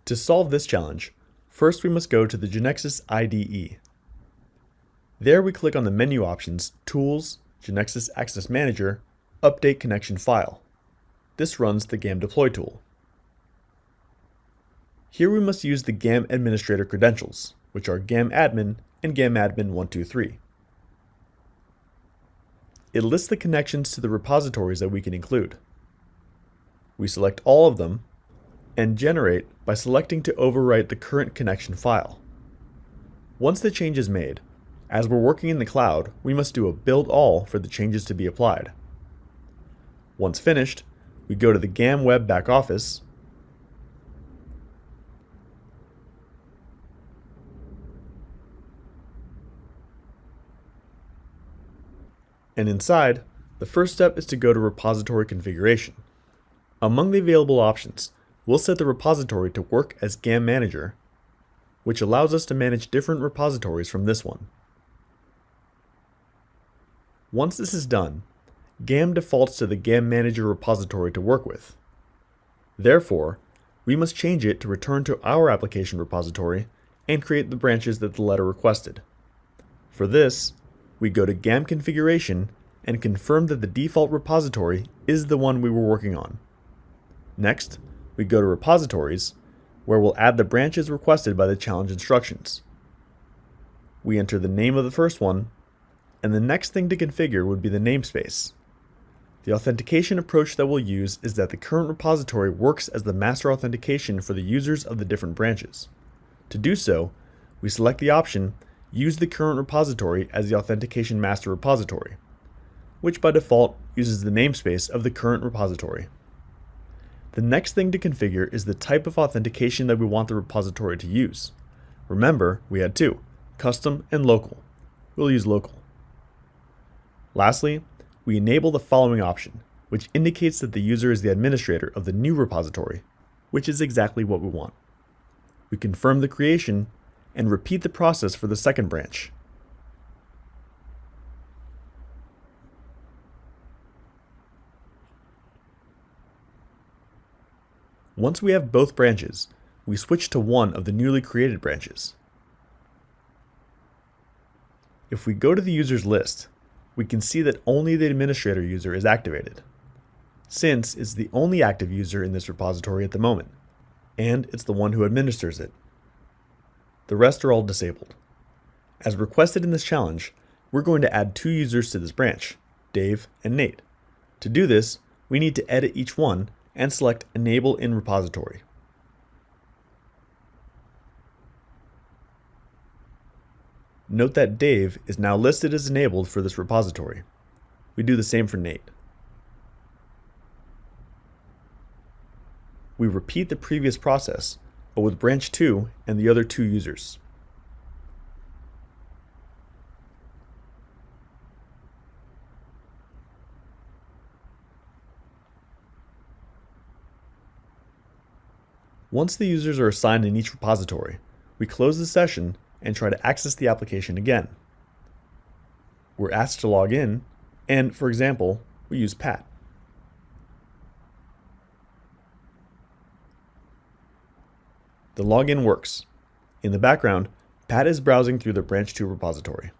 To solve this challenge, first we must go to the Genexus IDE. There we click on the menu options Tools, Genexus Access Manager, Update Connection File. This runs the GAM Deploy tool. Here we must use the GAM administrator credentials, which are GAM admin and GAM admin 123. It lists the connections to the repositories that we can include. We select all of them and generate by selecting to overwrite the current connection file. Once the change is made, as we're working in the cloud, we must do a build all for the changes to be applied. Once finished, we go to the GAM Web Backoffice, and inside, the first step is to go to repository configuration. Among the available options, we'll set the repository to work as GAM Manager, which allows us to manage different repositories from this one. Once this is done, GAM defaults to the GAM Manager repository to work with. Therefore, we must change it to return to our application repository and create the branches that the letter requested. For this, we go to GAM Configuration and confirm that the default repository is the one we were working on. Next, we go to Repositories, where we'll add the branches requested by the challenge instructions. We enter the name of the first one, and the next thing to configure would be the namespace. The authentication approach that we'll use is that the current repository works as the master authentication for the users of the different branches. To do so, we select the option Use the current repository as the authentication master repository, which by default uses the namespace of the current repository. The next thing to configure is the type of authentication that we want the repository to use. Remember, we had two, custom and local. We'll use local. Lastly, we enable the following option, which indicates that the user is the administrator of the new repository, which is exactly what we want. We confirm the creation and repeat the process for the second branch. Once we have both branches, we switch to one of the newly created branches. If we go to the users list, we can see that only the administrator user is activated, since it's the only active user in this repository at the moment, and it's the one who administers it. The rest are all disabled. As requested in this challenge, we're going to add two users to this branch, Dave and Nate. To do this, we need to edit each one and select Enable in Repository. Note that Dave is now listed as enabled for this repository. We do the same for Nate. We repeat the previous process, but with branch 2 and the other two users. Once the users are assigned in each repository, we close the session and try to access the application again. We're asked to log in, and for example, we use Pat. The login works. In the background, Pat is browsing through the branch 2 repository.